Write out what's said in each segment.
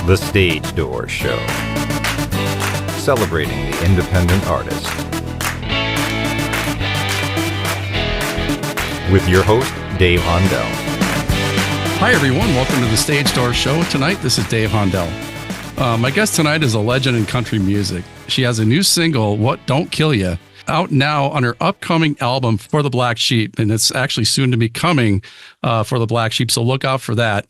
The Stage Door Show, celebrating the independent artist. With your host, Dave Hondel. Hi, everyone. Welcome to the Stage Door Show. Tonight, this is Dave Hondel. My guest tonight is a legend in country music. She has a new single, What Don't Kill Ya, out now on her upcoming album For the Black Sheep, and it's actually soon to be coming for the Black Sheep, so look out for that.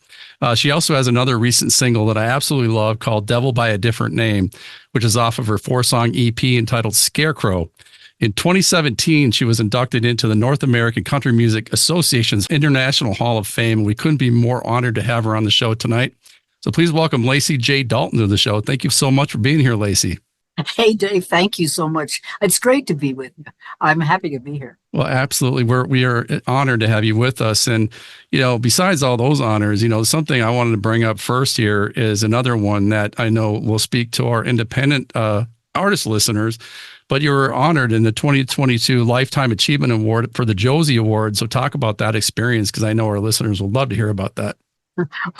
She also has another recent single that I absolutely love called Devil by a Different Name, which is off of her 4-song EP entitled Scarecrow. In 2017, she was inducted into the North American Country Music Association's International Hall of Fame. We couldn't be more honored to have her on the show tonight. So please welcome Lacy J. Dalton to the show. Thank you so much for being here, Lacy. Hey, Dave, thank you so much. It's great to be with you. I'm happy to be here. Well, absolutely. We are honored to have you with us. And, you know, besides all those honors, you know, something I wanted to bring up first here is another one that I know will speak to our independent artist listeners. But you were honored in the 2022 Lifetime Achievement Award for the Josie Award. So talk about that experience, because I know our listeners will love to hear about that.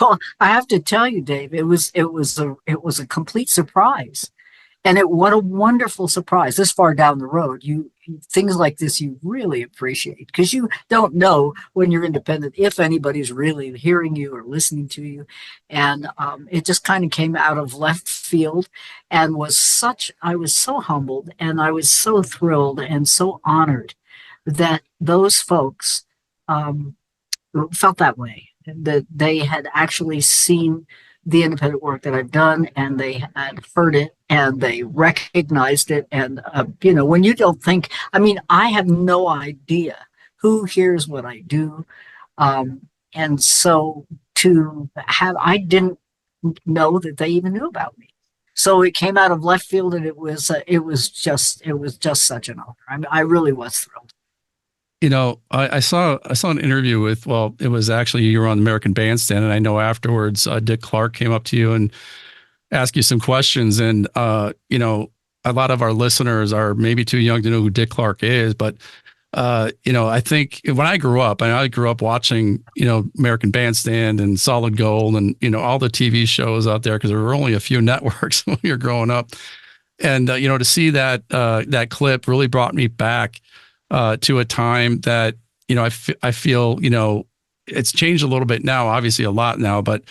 Well, I have to tell you, Dave, it was a complete surprise. And what a wonderful surprise. This far down the road, things like this you really appreciate, because you don't know when you're independent if anybody's really hearing you or listening to you. And it just kind of came out of left field, and I was so humbled, and I was so thrilled and so honored that those folks felt that way, that they had actually seen the independent work that I've done, and they had heard it, and they recognized it. And, you know, when you don't think, I mean, I have no idea who hears what I do. And so I didn't know that they even knew about me. So it came out of left field, and it was just such an honor. I mean, I really was thrilled. You know, I saw an interview with, well, it was actually, you were on American Bandstand, and I know afterwards Dick Clark came up to you and asked you some questions. And, you know, a lot of our listeners are maybe too young to know who Dick Clark is. But, you know, I think when I grew up watching, you know, American Bandstand and Solid Gold and, you know, all the TV shows out there, because there were only a few networks when you were growing up. And, you know, to see that clip really brought me back to a time that, you know, I feel, you know, it's changed a little bit now, obviously a lot now, but,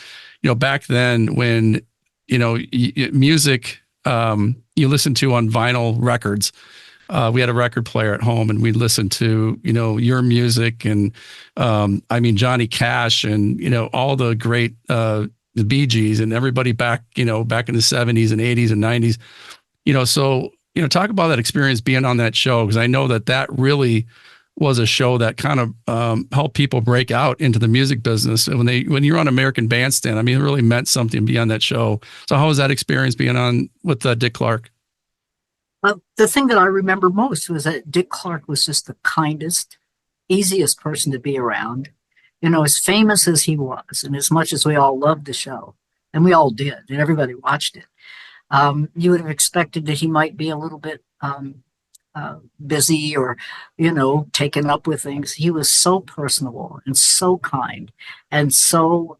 you know, back then when, you know, music, you listen to on vinyl records, we had a record player at home, and we'd listen to, you know, your music and, I mean, Johnny Cash and, you know, all the great, the Bee Gees and everybody back in the 70s and 80s and 90s, you know, so, you know, talk about that experience being on that show, because I know that really was a show that kind of helped people break out into the music business. And when you're on American Bandstand, I mean, it really meant something to be on that show. So how was that experience being on with Dick Clark? The thing that I remember most was that Dick Clark was just the kindest, easiest person to be around. You know, as famous as he was, and as much as we all loved the show, and we all did, and everybody watched it, you would have expected that he might be a little bit busy or, you know, taken up with things. He was so personable and so kind and so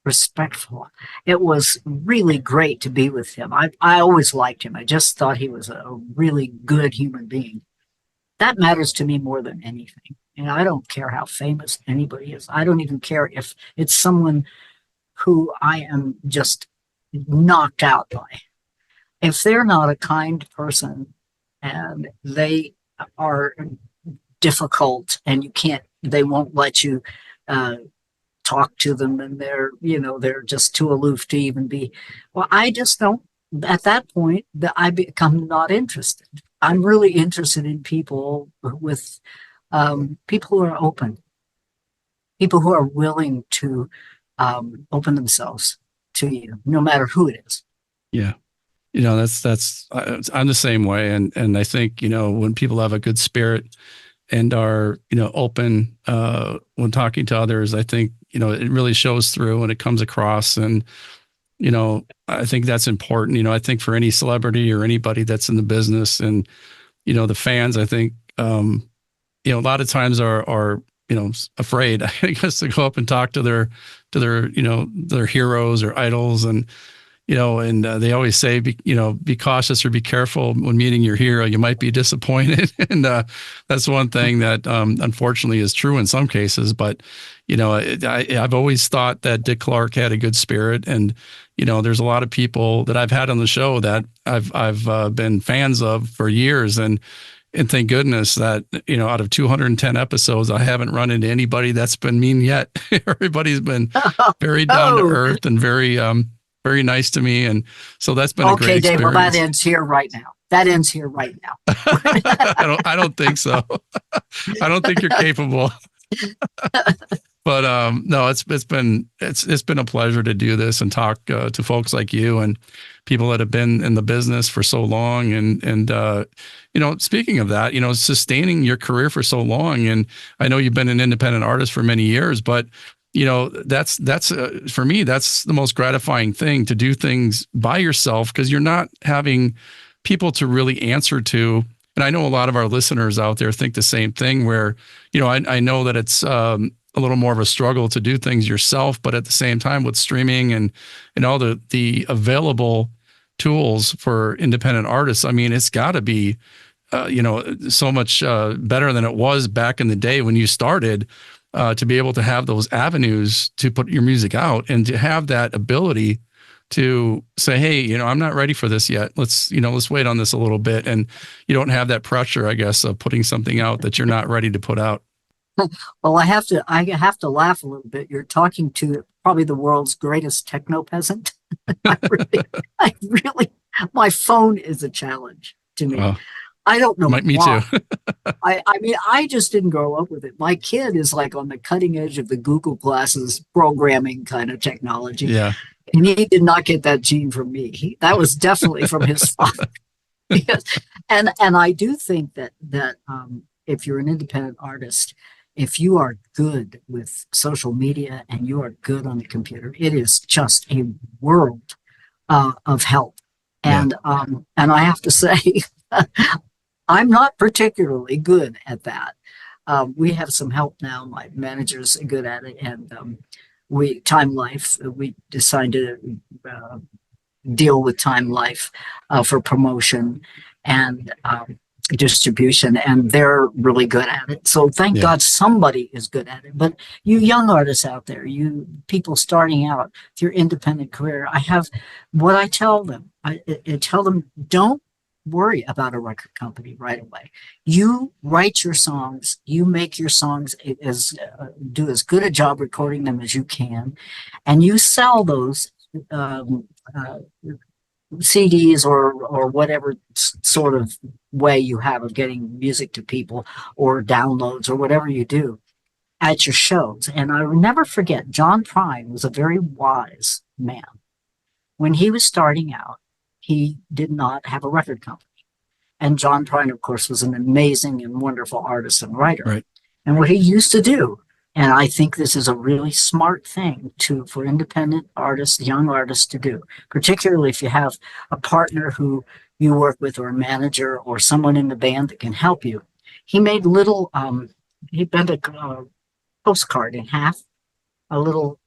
respectful. It was really great to be with him. I always liked him. I just thought he was a really good human being. That matters to me more than anything. And I don't care how famous anybody is. I don't even care if it's someone who I am just knocked out by. If they're not a kind person and they are difficult and they won't let you talk to them, and they're just too aloof to even be, well, I just don't, at that point, I become not interested. I'm really interested in people with people who are open, people who are willing to open themselves to you, no matter who it is. Yeah. You know, I'm the same way. And I think, you know, when people have a good spirit and are, you know, open when talking to others, I think, you know, it really shows through and it comes across. And, you know, I think that's important. You know, I think for any celebrity or anybody that's in the business and, you know, the fans, I think, you know, a lot of times are, you know, afraid, I guess, to go up and talk to their, you know, their heroes or idols. And, and they always say, be cautious or be careful when meeting your hero. You might be disappointed. And that's one thing that unfortunately is true in some cases. But, I've always thought that Dick Clark had a good spirit. And, there's a lot of people that I've had on the show that I've been fans of for years. And thank goodness that, out of 210 episodes, I haven't run into anybody that's been mean yet. Everybody's been very down to earth and very nice to me. And so that's been a great experience. Okay, Dave, well, that ends here right now. I don't think so. I don't think you're capable. But no, it's been a pleasure to do this and talk to folks like you and people that have been in the business for so long. And speaking of that, sustaining your career for so long. And I know you've been an independent artist for many years, but that's for me, that's the most gratifying thing, to do things by yourself, because you're not having people to really answer to. And I know a lot of our listeners out there think the same thing, where, I know that it's a little more of a struggle to do things yourself, but at the same time with streaming and all the available tools for independent artists, I mean, it's got to be, so much better than it was back in the day when you started, to be able to have those avenues to put your music out and to have that ability to say, hey, I'm not ready for this yet. Let's wait on this a little bit. And you don't have that pressure, I guess, of putting something out that you're not ready to put out. Well, I have to laugh a little bit. You're talking to probably the world's greatest techno peasant. I really, my phone is a challenge to me. I don't know. Me too. I mean, I just didn't grow up with it. My kid is like on the cutting edge of the Google Glasses programming kind of technology. Yeah. And he did not get that gene from me. That was definitely from his father. Yes. And I do think that if you're an independent artist, if you are good with social media and you are good on the computer, it is just a world of help. And I have to say, I'm not particularly good at that. We have some help now. My manager's good at it, and Time Life. We decided to deal with Time Life for promotion and distribution, and they're really good at it. So thank God somebody is good at it. But you young artists out there, you people starting out with your independent career, I tell them, I tell them, don't worry about a record company right away. You write your songs, you make your songs do as good a job recording them as you can, and you sell those CDs or whatever sort of way you have of getting music to people, or downloads, or whatever you do at your shows. And I will never forget, John Prine was a very wise man. When he was starting out, he did not have a record company. And John Prine, of course, was an amazing and wonderful artist and writer. Right. And what he used to do, and I think this is a really smart thing for independent artists, young artists to do, particularly if you have a partner who you work with, or a manager, or someone in the band that can help you. He made he bent a postcard in half, a little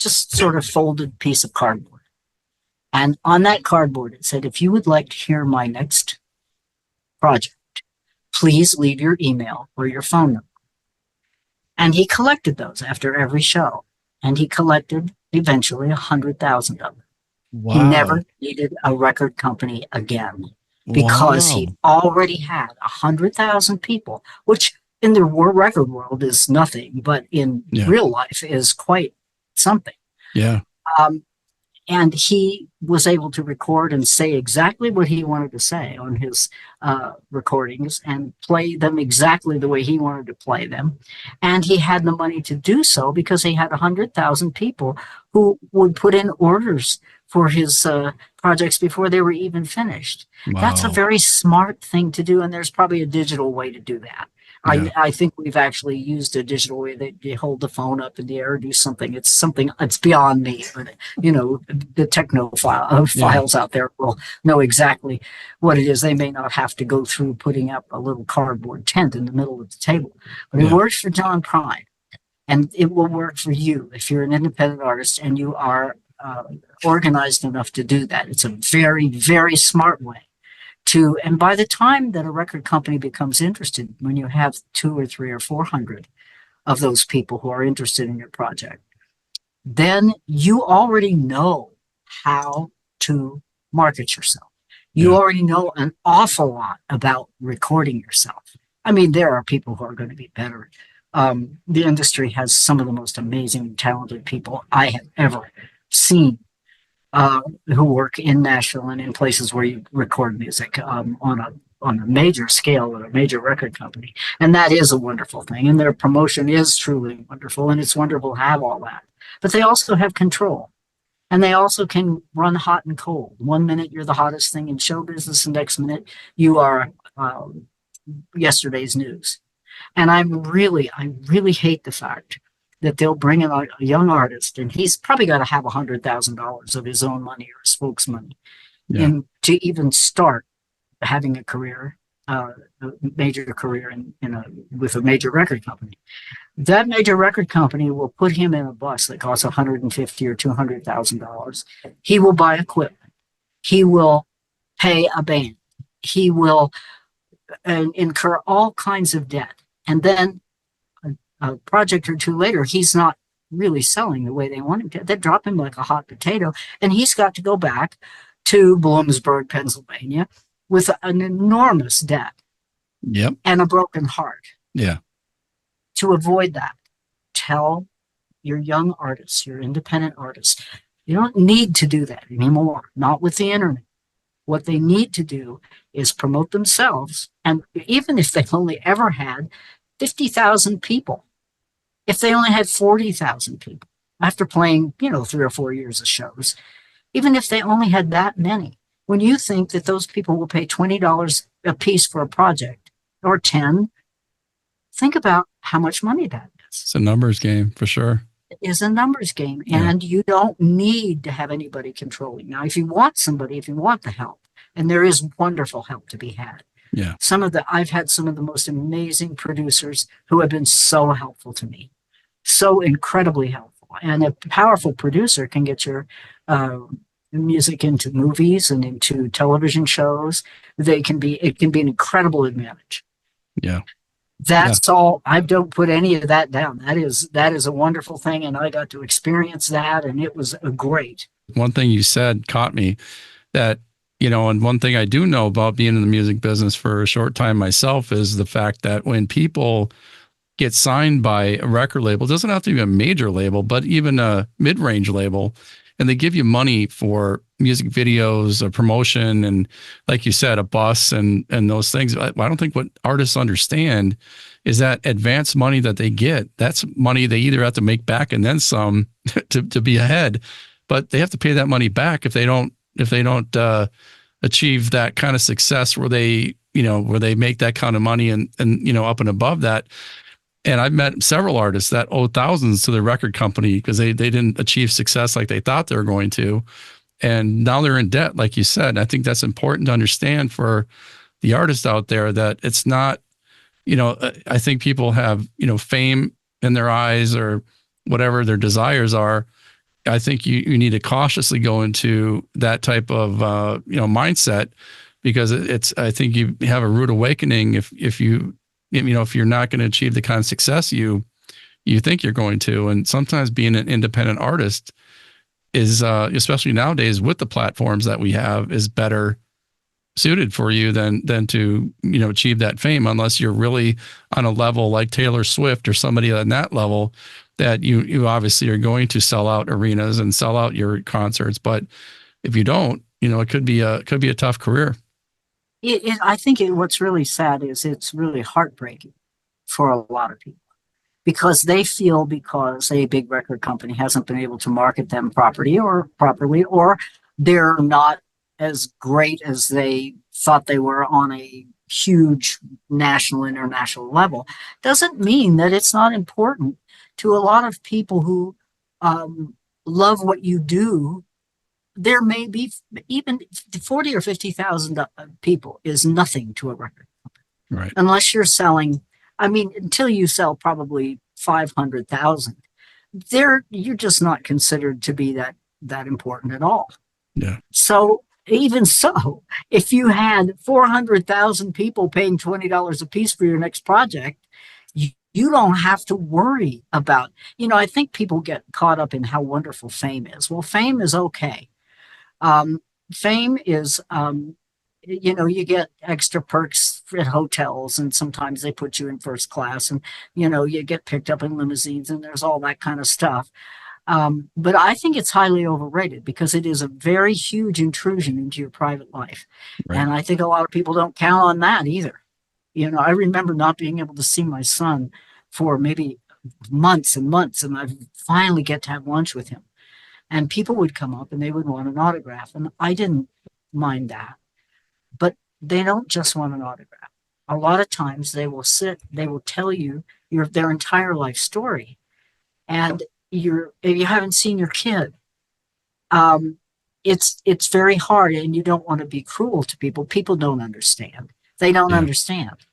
just sort of folded piece of cardboard. And on that cardboard, it said, if you would like to hear my next project, please leave your email or your phone number. And he collected those after every show. And he collected eventually 100,000 of them. Wow. He never needed a record company again, because he already had 100,000 people, which in the record world is nothing, but in real life is quite something. Yeah. And he was able to record and say exactly what he wanted to say on his recordings, and play them exactly the way he wanted to play them. And he had the money to do so because he had 100,000 people who would put in orders for his projects before they were even finished. Wow. That's a very smart thing to do, and there's probably a digital way to do that. Yeah. I think we've actually used a digital way that you hold the phone up in the air or do something. It's beyond me, but the files out there will know exactly what it is. They may not have to go through putting up a little cardboard tent in the middle of the table, but it works for John Prine, and it will work for you if you're an independent artist and you are organized enough to do that. It's a very, very smart way to, and by the time that a record company becomes interested, when you have 2 or 3 or 400 of those people who are interested in your project, then you already know how to market yourself. You already know an awful lot about recording yourself. I mean, there are people who are going to be better. The industry has some of the most amazing, talented people I have ever seen who work in Nashville and in places where you record music on a major scale at a major record company. And that is a wonderful thing. And their promotion is truly wonderful. And it's wonderful to have all that. But they also have control. And they also can run hot and cold. 1 minute you're the hottest thing in show business, the next minute you are yesterday's news. And I really hate the fact that they'll bring in a young artist, and he's probably got to have $100,000 of his own money or his folks' money, and to even start having a career, a major career with a major record company. That major record company will put him in a bus that costs $150,000 or $200,000. He will buy equipment. He will pay a band. He will incur all kinds of debt. And then a project or two later, he's not really selling the way they want him to. They drop him like a hot potato. And he's got to go back to Bloomsburg, Pennsylvania, with an enormous debt and a broken heart. Yeah. To avoid that, tell your young artists, your independent artists, you don't need to do that anymore, not with the internet. What they need to do is promote themselves. And even if they've only ever had 50,000 people, if they only had 40,000 people after playing, 3 or 4 years of shows, even if they only had that many, when you think that those people will pay $20 a piece for a project or 10, think about how much money that is. It's a numbers game for sure. It is a numbers game, and you don't need to have anybody controlling. Now, if you want somebody, if you want the help, and there is wonderful help to be had. Yeah. I've had some of the most amazing producers who have been so helpful to me, so incredibly helpful. And a powerful producer can get your music into movies and into television shows. It can be an incredible advantage. Yeah. That's all. I don't put any of that down. That is a wonderful thing. And I got to experience that. And it was great. One thing you said caught me that, and one thing I do know about being in the music business for a short time myself is the fact that when people get signed by a record label, it doesn't have to be a major label, but even a mid-range label, and they give you money for music videos, a promotion, and like you said, a bus and those things. I don't think what artists understand is that advance money that they get, that's money they either have to make back and then some to be ahead, but they have to pay that money back if they don't achieve that kind of success where they make that kind of money and up and above that. And I've met several artists that owe thousands to their record company because they didn't achieve success like they thought they were going to. And now they're in debt, like you said. I think that's important to understand for the artist out there that it's not, I think people have, fame in their eyes or whatever their desires are. I think you need to cautiously go into that type of, mindset because I think you have a rude awakening if you're not going to achieve the kind of success you think you're going to. And sometimes being an independent artist is, especially nowadays with the platforms that we have, is better suited for you than to, achieve that fame, unless you're really on a level like Taylor Swift or somebody on that level that you obviously are going to sell out arenas and sell out your concerts. But if you don't, it could be a tough career. I think what's really sad is it's really heartbreaking for a lot of people because they feel because a big record company hasn't been able to market them properly, or they're not as great as they thought they were on a huge national, international level, doesn't mean that it's not important to a lot of people who love what you do. There may be even 40 or 50,000 people is nothing to a record company. Right. Unless you're selling, until you sell probably 500,000, you're just not considered to be that important at all. Yeah. So even so, if you had 400,000 people paying $20 a piece for your next project, you don't have to worry about, I think people get caught up in how wonderful fame is. Well, fame is okay. Fame is, you get extra perks at hotels, and sometimes they put you in first class, and, you get picked up in limousines, and there's all that kind of stuff. But I think it's highly overrated because it is a very huge intrusion into your private life. Right. And I think a lot of people don't count on that either. I remember not being able to see my son for maybe months and months, and I finally get to have lunch with him. And people would come up and they would want an autograph, and I didn't mind that. But they don't just want an autograph. A lot of times they will tell you their entire life story. And if you haven't seen your kid, it's very hard, and you don't want to be cruel to people. People don't understand. They don't understand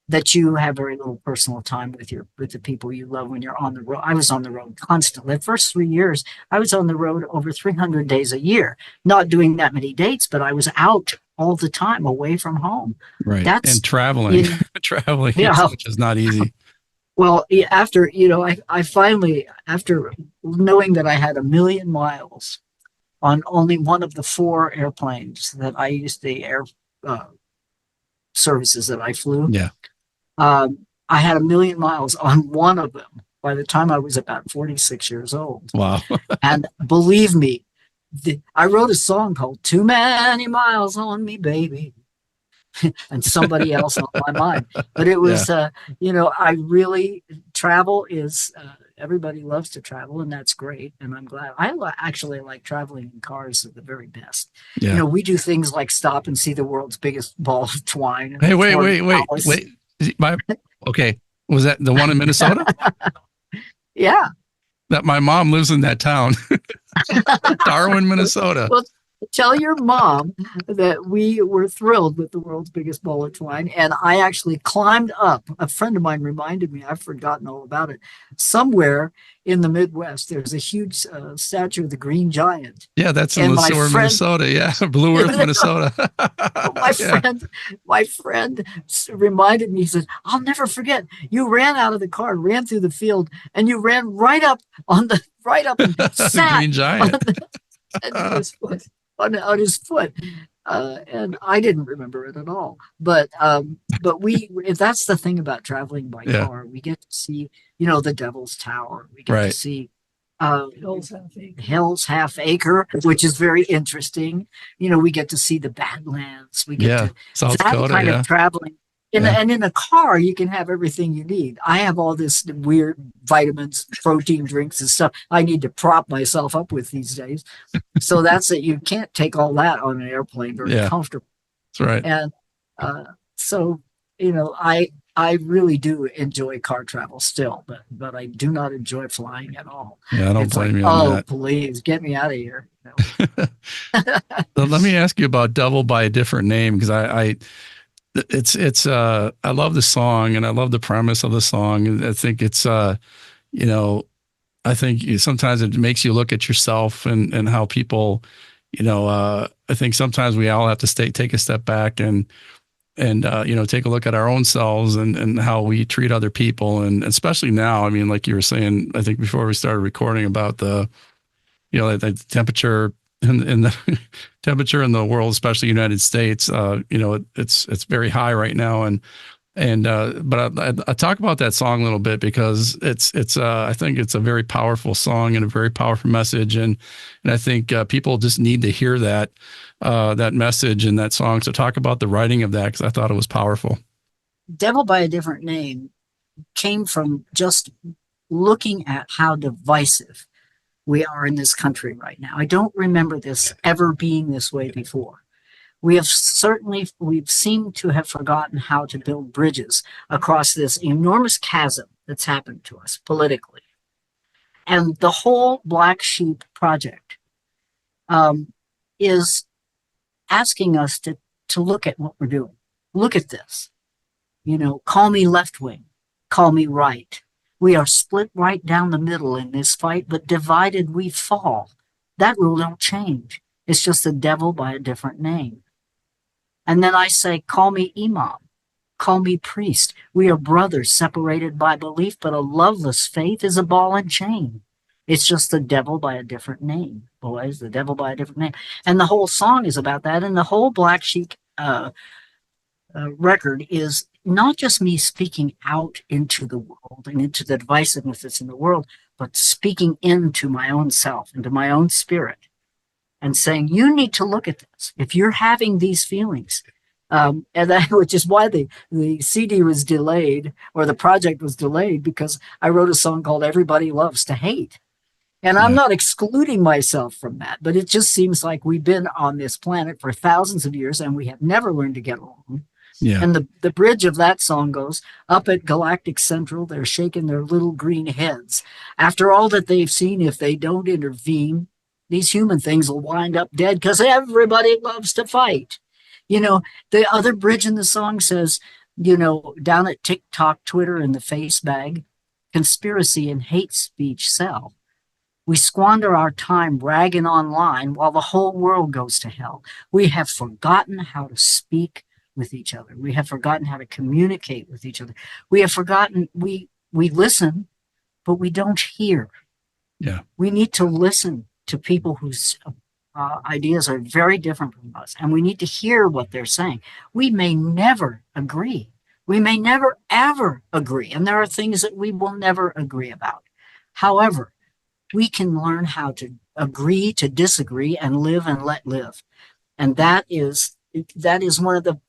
that you have very little personal time with the people you love when you're on the road. I was on the road constantly. The first 3 years, I was on the road over 300 days a year, not doing that many dates, but I was out all the time, away from home. Right. And traveling, which is not easy. Well, after, I finally, after knowing that I had 1 million miles on only one of the 4 airplanes that I used, the air services that I flew. Yeah. I had 1 million miles on one of them by the time I was about 46 years old. Wow. And believe me, I wrote a song called "Too Many Miles on Me, Baby," and somebody else on my mind. But it was, I really, travel is, everybody loves to travel, and that's great. And I'm glad. I actually like traveling in cars at the very best. Yeah. We do things like stop and see the world's biggest ball of twine. Hey, wait. Okay. Was that the one in Minnesota? Yeah. That my mom lives in that town, Darwin, Minnesota. Well, tell your mom that we were thrilled with the world's biggest ball of twine. And I actually climbed up. A friend of mine reminded me, I've forgotten all about it. Somewhere in the Midwest, there's a huge statue of the Green Giant. Yeah, that's in Minnesota. Yeah, Blue Earth, Minnesota. My friend reminded me, he said, "I'll never forget. You ran out of the car, ran through the field, and you ran right up and sat Green Giant. on his foot. And I didn't remember it at all. But that's the thing about traveling by car. We get to see, the Devil's Tower. We get to see Hell's Half Acre, which is very interesting. We get to see the Badlands. We get to South that Dakota, kind of traveling. And in a car, you can have everything you need. I have all this weird vitamins, protein drinks and stuff I need to prop myself up with these days. So that's it. You can't take all that on an airplane very comfortable. That's right. And so, I really do enjoy car travel still, but I do not enjoy flying at all. Yeah, I don't blame you on that. Please get me out of here. So let me ask you about Devil by a Different Name, because I love the song and I love the premise of the song. I think it's, I think sometimes it makes you look at yourself and how people, I think sometimes we all have to take a step back and take a look at our own selves and how we treat other people. And especially now, I mean, like you were saying, I think before we started recording about the temperature in the temperature in the world, especially United States, it's very high right now. But I talk about that song a little bit because I think it's a very powerful song and a very powerful message. And I think people just need to hear that message in that song. So talk about the writing of that, because I thought it was powerful. Devil by a Different Name came from just looking at how divisive we are in this country right now. I don't remember this ever being this way before. We've seemed to have forgotten how to build bridges across this enormous chasm that's happened to us politically. And the whole Black Sheep Project is asking us to look at what we're doing. Look at this. Call me left wing, call me right. We are split right down the middle in this fight, but divided we fall. That rule don't change. It's just the devil by a different name. And then I say, call me imam, call me priest. We are brothers separated by belief, but a loveless faith is a ball and chain. It's just the devil by a different name, boys, the devil by a different name. And the whole song is about that. And the whole Black Sheep record is not just me speaking out into the world and into the divisiveness that's in the world, but speaking into my own self, into my own spirit, and saying, you need to look at this. If you're having these feelings, and that, which is why the CD was delayed, or the project was delayed, because I wrote a song called Everybody Loves to Hate. And I'm not excluding myself from that, but it just seems like we've been on this planet for thousands of years and we have never learned to get along. Yeah. And the bridge of that song goes, up at Galactic Central, they're shaking their little green heads. After all that they've seen, if they don't intervene, these human things will wind up dead because everybody loves to fight. You know, the other bridge in the song says, you know, down at TikTok, Twitter, and the face bag, conspiracy and hate speech sell. We squander our time bragging online while the whole world goes to hell. We have forgotten how to speak with each other. We have forgotten how to communicate with each other. We have forgotten, we listen, but we don't hear. Yeah. We need to listen to people whose ideas are very different from us, and we need to hear what they're saying. We may never agree. We may never, ever agree. And there are things that we will never agree about. However, we can learn how to agree to disagree and live and let live. And that is one of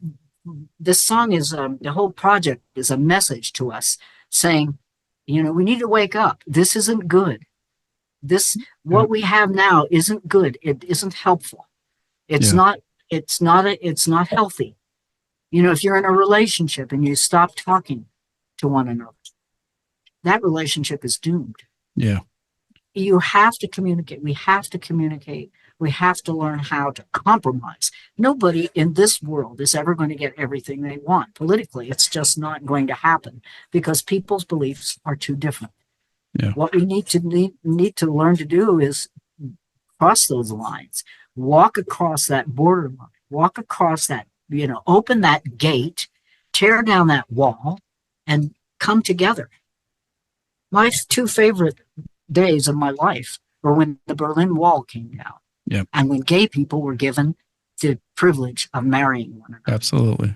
this song is, the whole project is a message to us saying, you know, we need to wake up. This isn't good. What we have now isn't good. It isn't helpful. It's not healthy. You know, if you're in a relationship and you stop talking to one another, that relationship is doomed. Yeah. You have to communicate. We have to communicate. We have to learn how to compromise. Nobody in this world is ever going to get everything they want. Politically, it's just not going to happen because people's beliefs are too different. Yeah. What we need to learn to do is cross those lines, walk across that borderline, walk across that, you know, open that gate, tear down that wall, and come together. My two favorite days of my life were when the Berlin Wall came down. Yep. And when gay people were given the privilege of marrying one another. Absolutely.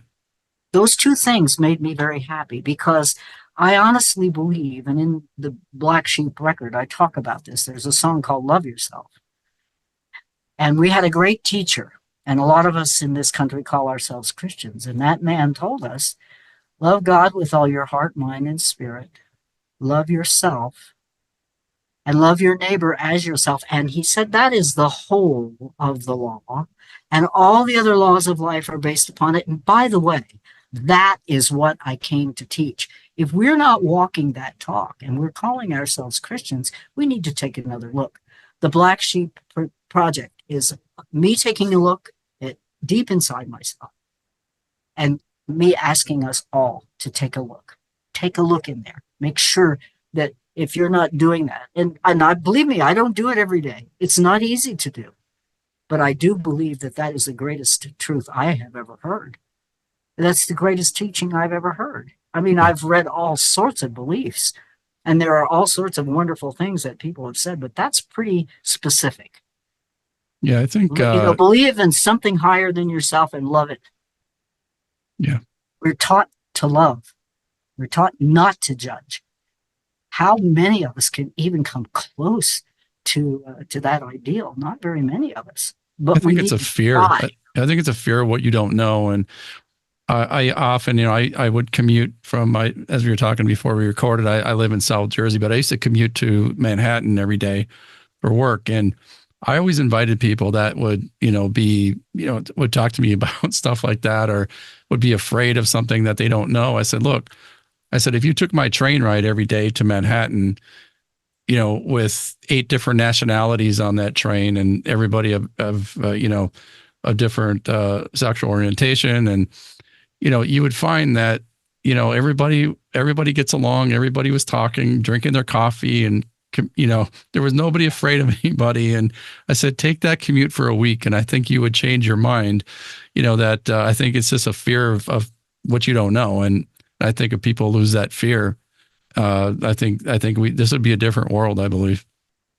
Those two things made me very happy because I honestly believe, and in the Black Sheep record, I talk about this. There's a song called Love Yourself. And we had a great teacher, and a lot of us in this country call ourselves Christians. And that man told us, love God with all your heart, mind, and spirit. Love yourself. And love your neighbor as yourself. And he said that is the whole of the law. And all the other laws of life are based upon it. And by the way, that is what I came to teach. If we're not walking that talk and we're calling ourselves Christians, we need to take another look. The Black Sheep Project is me taking a look at deep inside myself and me asking us all to take a look. Take a look in there. Make sure that if you're not doing that, and believe me, I don't do it every day. It's not easy to do. But I do believe that that is the greatest truth I have ever heard. That's the greatest teaching I've ever heard. I mean, I've read all sorts of beliefs, and there are all sorts of wonderful things that people have said, but that's pretty specific. Yeah, I think... believe in something higher than yourself and love it. Yeah. We're taught to love. We're taught not to judge. How many of us can even come close to that ideal? Not very many of us. But I think it's a fear. I think it's a fear of what you don't know. And I often, I would commute from as we were talking before we recorded, I live in South Jersey, but I used to commute to Manhattan every day for work. And I always invited people that would, would talk to me about stuff like that, or would be afraid of something that they don't know. I said, look, if you took my train ride every day to Manhattan, with 8 different nationalities on that train and everybody of a different sexual orientation, and you would find that everybody gets along. Everybody was talking, drinking their coffee, and there was nobody afraid of anybody. And I said, take that commute for a week, and I think you would change your mind. That I think it's just a fear of what you don't know. And I think if people lose that fear, I think this would be a different world, I believe.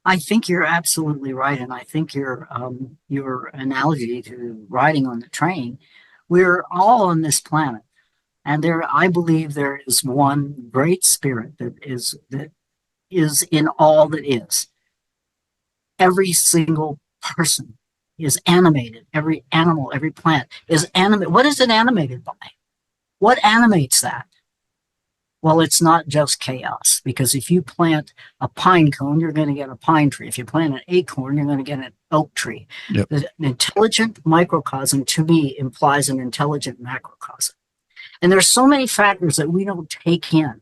I think you're absolutely right, and I think your analogy to riding on the train, we're all on this planet, and I believe there is one great spirit that is in all that is. Every single person is animated. Every animal, every plant is animated. What is it animated by? What animates that? Well, it's not just chaos, because if you plant a pine cone, you're going to get a pine tree. If you plant an acorn, you're going to get an oak tree. Yep. An intelligent microcosm, to me, implies an intelligent macrocosm. And there's so many factors that we don't take in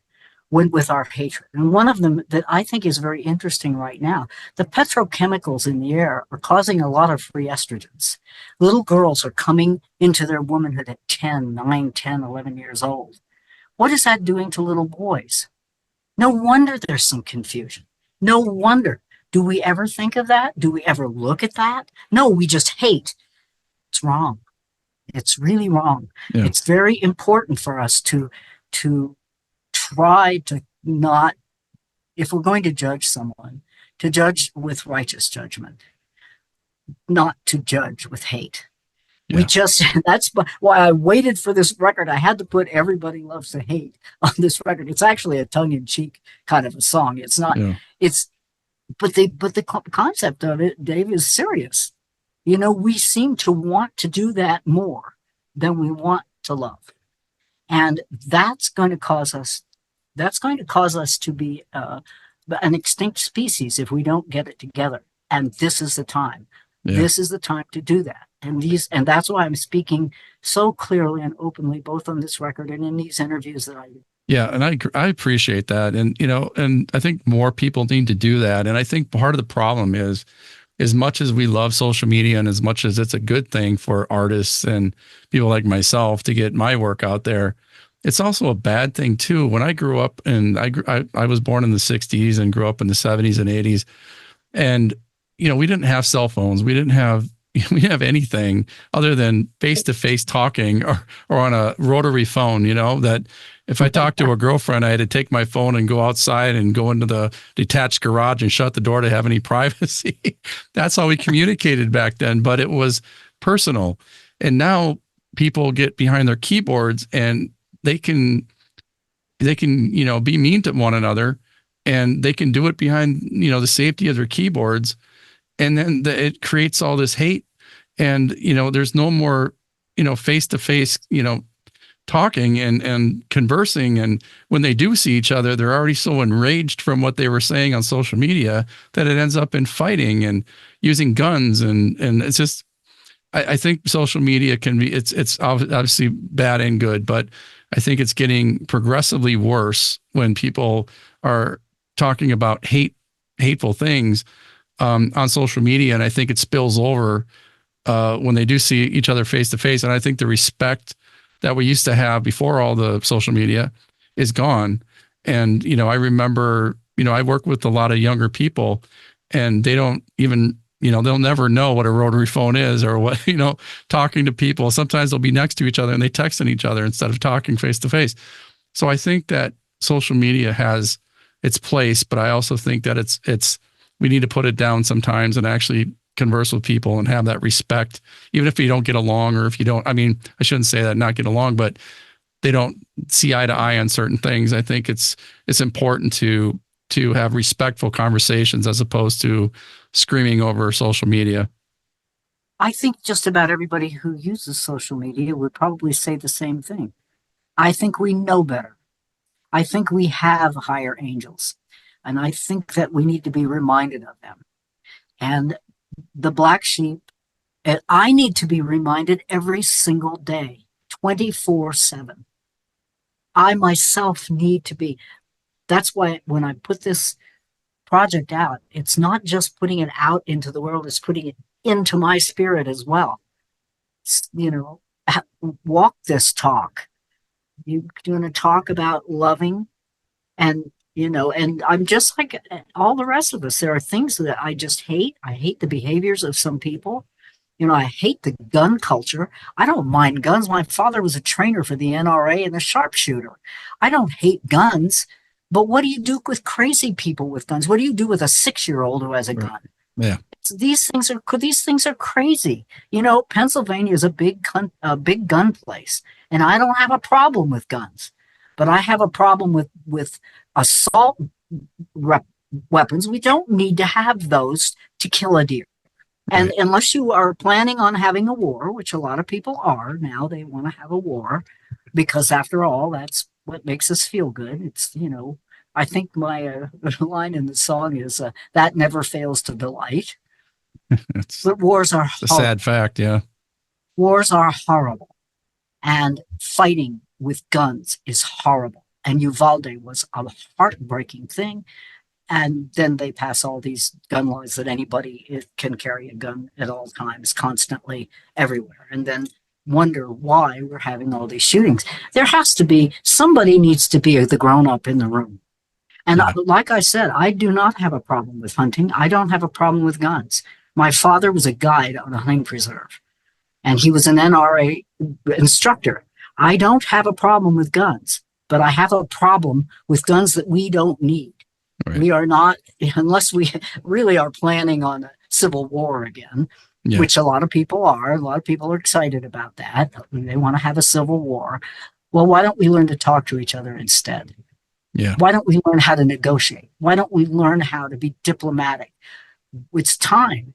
with our hatred. And one of them that I think is very interesting right now, the petrochemicals in the air are causing a lot of free estrogens. Little girls are coming into their womanhood at 9, 10, 11 years old. What is that doing to little boys? No wonder there's some confusion. No wonder. Do we ever think of that? Do we ever look at that? No, we just hate. It's wrong. It's really wrong. Yeah. It's very important for us to try to not, if we're going to judge someone, to judge with righteous judgment, not to judge with hate. Yeah. That's why I waited for this record. I had to put Everybody Loves to Hate on this record. It's actually a tongue-in-cheek kind of a song. It's not, but the concept of it, Dave, is serious. We seem to want to do that more than we want to love. And that's going to cause us to be an extinct species if we don't get it together. And this is the time. Yeah. This is the time to do that. And that's why I'm speaking so clearly and openly, both on this record and in these interviews that I do. Yeah, and I appreciate that, and and I think more people need to do that. And I think part of the problem is, as much as we love social media and as much as it's a good thing for artists and people like myself to get my work out there, it's also a bad thing too. When I grew up, and I was born in the 60s and grew up in the 70s and 80s, and we didn't have cell phones, we didn't have anything other than face-to-face talking or on a rotary phone, that if I talked to a girlfriend, I had to take my phone and go outside and go into the detached garage and shut the door to have any privacy. That's how we communicated back then, but it was personal. And now people get behind their keyboards and they can be mean to one another, and they can do it behind, the safety of their keyboards. And then it creates all this hate, and, there's no more, face-to-face, talking and conversing. And when they do see each other, they're already so enraged from what they were saying on social media that it ends up in fighting and using guns. And it's just, I think social media can be, it's obviously bad and good, but I think it's getting progressively worse when people are talking about hateful things on social media. And I think it spills over when they do see each other face to face. And I think the respect that we used to have before all the social media is gone. And, I remember, I work with a lot of younger people, and they don't even, they'll never know what a rotary phone is or what, talking to people. Sometimes they'll be next to each other and they texting each other instead of talking face to face. So I think that social media has its place, but I also think that we need to put it down sometimes and actually converse with people and have that respect, even if you don't get along, or if you don't, I shouldn't say that, not get along, but they don't see eye to eye on certain things. I think it's important to have respectful conversations as opposed to screaming over social media. I think just about everybody who uses social media would probably say the same thing. I think we know better. I think we have higher angels, and I think that we need to be reminded of them. And the black sheep, and I need to be reminded every single day, 24/7. I myself need to be. That's why when I put this project out, it's not just putting it out into the world, it's putting it into my spirit as well. Walk this talk. You're going to talk about loving, and And I'm just like all the rest of us. There are things that I just hate. I hate the behaviors of some people. I hate the gun culture. I don't mind guns. My father was a trainer for the NRA and a sharpshooter. I don't hate guns, but what do you do with crazy people with guns? What do you do with a 6-year-old who has a gun? Yeah. These things are crazy. Pennsylvania is a big gun place, and I don't have a problem with guns, but I have a problem with assault weapons. We don't need to have those to kill a deer. And unless you are planning on having a war, which a lot of people are now, they want to have a war because after all, that's what makes us feel good. It's, I think my line in the song is that never fails to delight. But wars are a sad fact. Yeah. Wars are horrible, and fighting with guns is horrible. And Uvalde was a heartbreaking thing. And then they pass all these gun laws that anybody can carry a gun at all times, constantly, everywhere. And then wonder why we're having all these shootings. Somebody needs to be the grown-up in the room. And like I said, I do not have a problem with hunting. I don't have a problem with guns. My father was a guide on a hunting preserve, and he was an NRA instructor. I don't have a problem with guns, but I have a problem with guns that we don't need. Right. We are not, unless we really are planning on a civil war again, which a lot of people are. A lot of people are excited about that. They want to have a civil war. Well, why don't we learn to talk to each other instead? Yeah. Why don't we learn how to negotiate? Why don't we learn how to be diplomatic? It's time.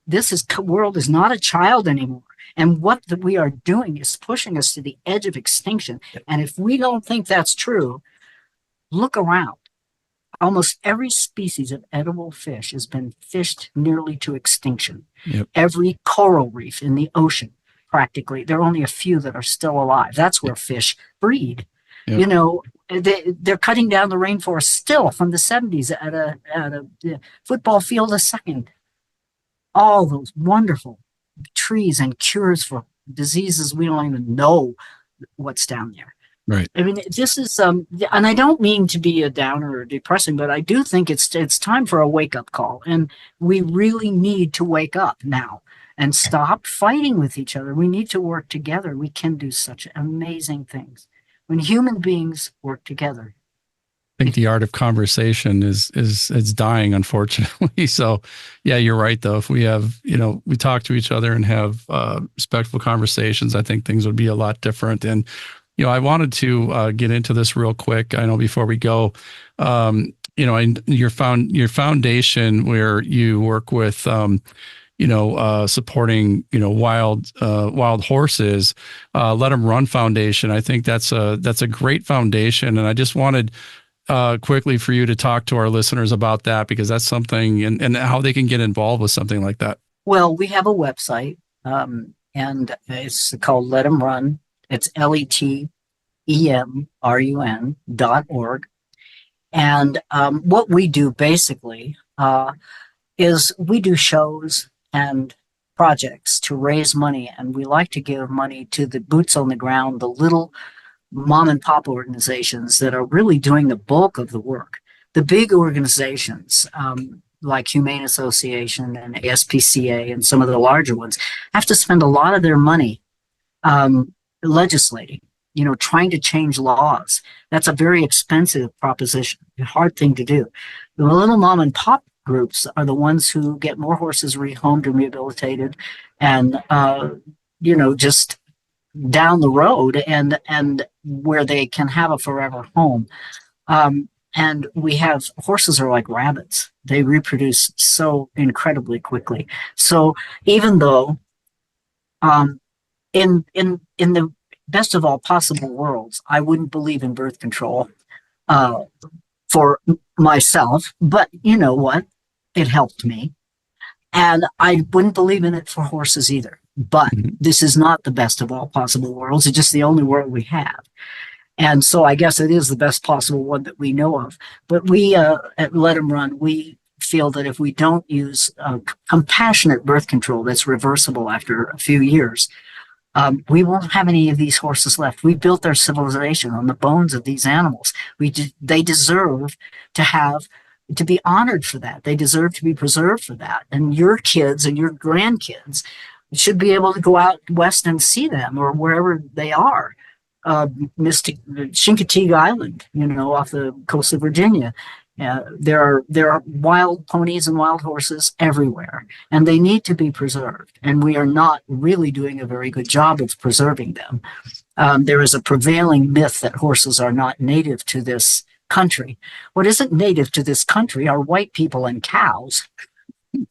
World is not a child anymore. And what we are doing is pushing us to the edge of extinction. And if we don't think that's true, look around. Almost every species of edible fish has been fished nearly to extinction. Yep. Every coral reef in the ocean, practically, there are only a few that are still alive. That's where fish breed. Yep. They're cutting down the rainforest still from the 70s at a football field a second. All those wonderful trees and cures for diseases we don't even know what's down there. Right. I mean, this is and I don't mean to be a downer or depressing, but I do think it's time for a wake-up call, and we really need to wake up now and stop fighting with each other. We need to work together. We can do such amazing things when human beings work together. I think the art of conversation is dying, unfortunately. So, yeah, you're right. Though, if we have, we talk to each other and have respectful conversations, I think things would be a lot different. And I wanted to get into this real quick. I know before we go, your foundation where you work with, supporting, wild horses, Let 'Em Run Foundation. I think that's a great foundation. And I just wanted quickly for you to talk to our listeners about that, because that's something and how they can get involved with something like that. Well, we have a website, and it's called Let 'Em Run. It's LETEMRUN.org. And what we do basically is we do shows and projects to raise money. And we like to give money to the boots on the ground, the little mom and pop organizations that are really doing the bulk of the work. The big organizations, like Humane Association and ASPCA and some of the larger ones, have to spend a lot of their money legislating, trying to change laws. That's a very expensive proposition, a hard thing to do. The little mom and pop groups are the ones who get more horses rehomed and rehabilitated and, just down the road and where they can have a forever home. And we have horses are like rabbits. They reproduce so incredibly quickly. So even though in the best of all possible worlds, I wouldn't believe in birth control for myself, but you know what? It helped me. And I wouldn't believe in it for horses either. But this is not the best of all possible worlds. It's just the only world we have. And so I guess it is the best possible one that we know of. But we at Let 'Em Run, we feel that if we don't use compassionate birth control that's reversible after a few years, We won't have any of these horses left. We built our civilization on the bones of these animals. They deserve to be honored for that. They deserve to be preserved for that. And your kids and your grandkids should be able to go out west and see them, or wherever they are. Chincoteague Island, off the coast of Virginia. There are wild ponies and wild horses everywhere, and they need to be preserved. And we are not really doing a very good job of preserving them. There is a prevailing myth that horses are not native to this country. What isn't native to this country are white people and cows.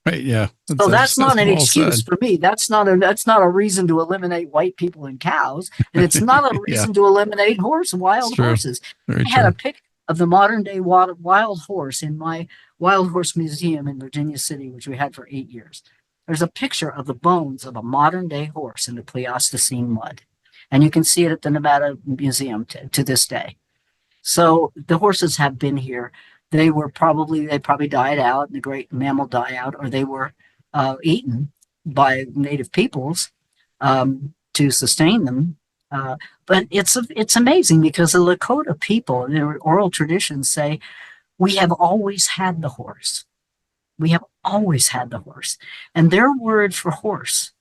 Right. Yeah. So that's not an excuse for me. That's not a reason to eliminate white people and cows, and it's not a reason to eliminate wild horses. I had a picture of the modern day wild horse in my Wild Horse Museum in Virginia City, which we had for 8 years. There's a picture of the bones of a modern day horse in the Pleistocene mud, and you can see it at the Nevada Museum to this day. So the horses have been here. They probably died out in the great mammal die out, or they were eaten by native peoples to sustain them. But it's amazing because the Lakota people, their oral traditions say, we have always had the horse. We have always had the horse. And their word for horse,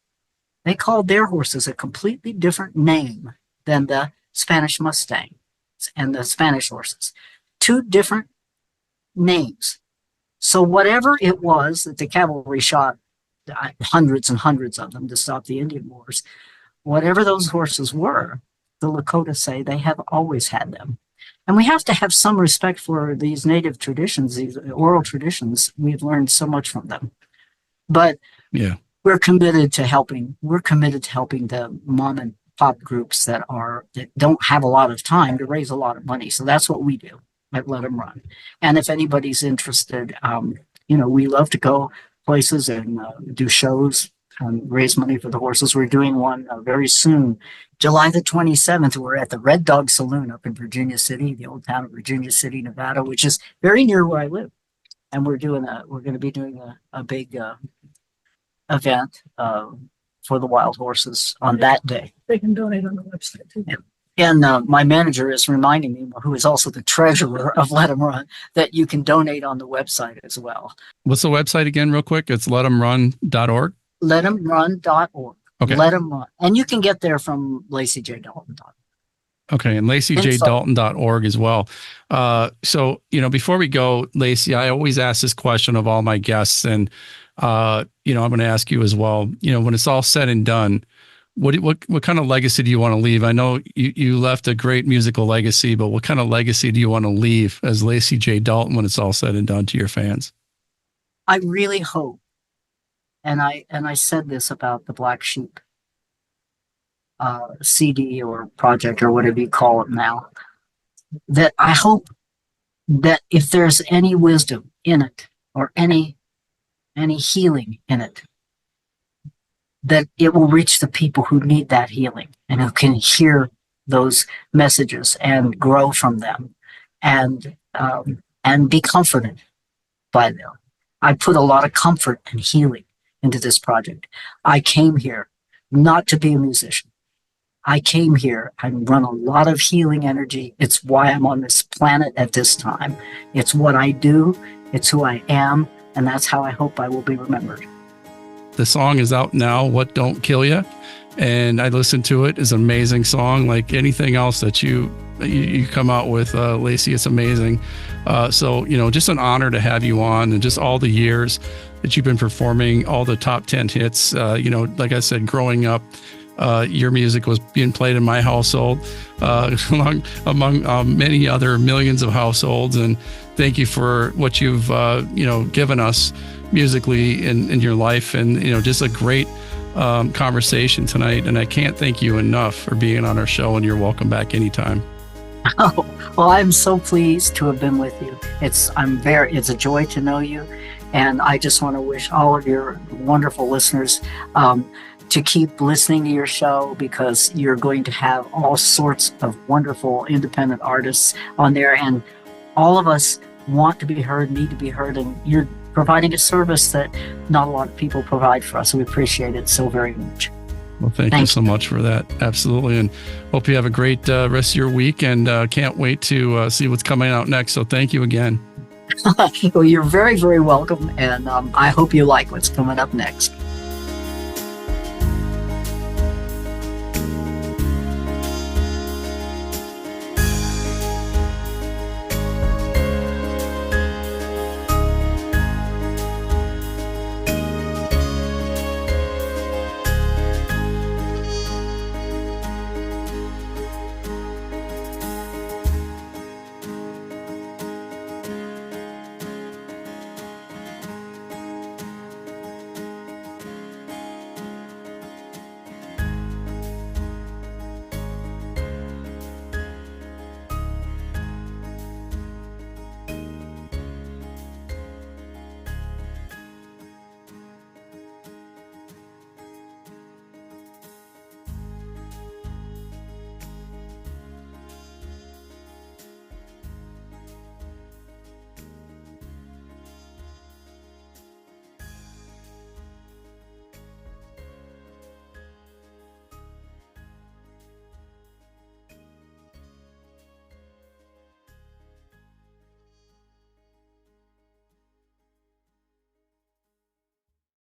they called their horses a completely different name than the Spanish Mustangs and the Spanish horses. Two different names. So whatever it was that the cavalry shot, hundreds and hundreds of them to stop the Indian Wars, whatever those horses were, the Lakota say they have always had them. And we have to have some respect for these native traditions, these oral traditions. We've learned so much from them. But we're committed to helping. We're committed to helping the mom and pop groups that don't have a lot of time to raise a lot of money. So that's what we do at Let 'Em Run. And if anybody's interested, we love to go places and do shows and raise money for the horses. We're doing one very soon. July the 27th, we're at the Red Dog Saloon up in Virginia City, the old town of Virginia City, Nevada, which is very near where I live. And we're going to be doing a big event for the wild horses on that day. They can donate on the website too. Yeah. And my manager is reminding me, who is also the treasurer of Let 'Em Run, that you can donate on the website as well. What's the website again, real quick? It's letemrun.org. Letemrun.org. Okay. Let 'Em Run. And you can get there from Lacy J. Dalton. Okay. And LacyJDalton.org as well. So, before we go, Lacy, I always ask this question of all my guests, and, I'm going to ask you as well, when it's all said and done, what kind of legacy do you want to leave? I know you left a great musical legacy, but what kind of legacy do you want to leave as Lacy J. Dalton when it's all said and done to your fans? I really hope, and I said this about the Black Sheep CD or project or whatever you call it now, that I hope that if there's any wisdom in it or any healing in it, that it will reach the people who need that healing and who can hear those messages and grow from them and be comforted by them. I put a lot of comfort and healing into this project. I came here not to be a musician. I came here and run a lot of healing energy. It's why I'm on this planet at this time. It's what I do. It's who I am. And that's how I hope I will be remembered. The song is out now, What Don't Kill Ya, and I listened to it. It's an amazing song, like anything else that you come out with, Lacy. It's amazing. So, just an honor to have you on, and just all the years that you've been performing, all the top 10 hits. Like I said, growing up, your music was being played in my household, among many other millions of households. And thank you for what you've, given us musically in your life, and just a great conversation tonight. And I can't thank you enough for being on our show, and you're welcome back anytime. Oh, well, I'm so pleased to have been with you. It's a joy to know you, and I just want to wish all of your wonderful listeners to keep listening to your show, because you're going to have all sorts of wonderful independent artists on there, and all of us want to be heard, need to be heard, and you're providing a service that not a lot of people provide for us. We appreciate it so very much. Well, thank you so much for that. Absolutely. And hope you have a great rest of your week, and can't wait to see what's coming out next. So thank you again. Well, you're very, very welcome. And I hope you like what's coming up next.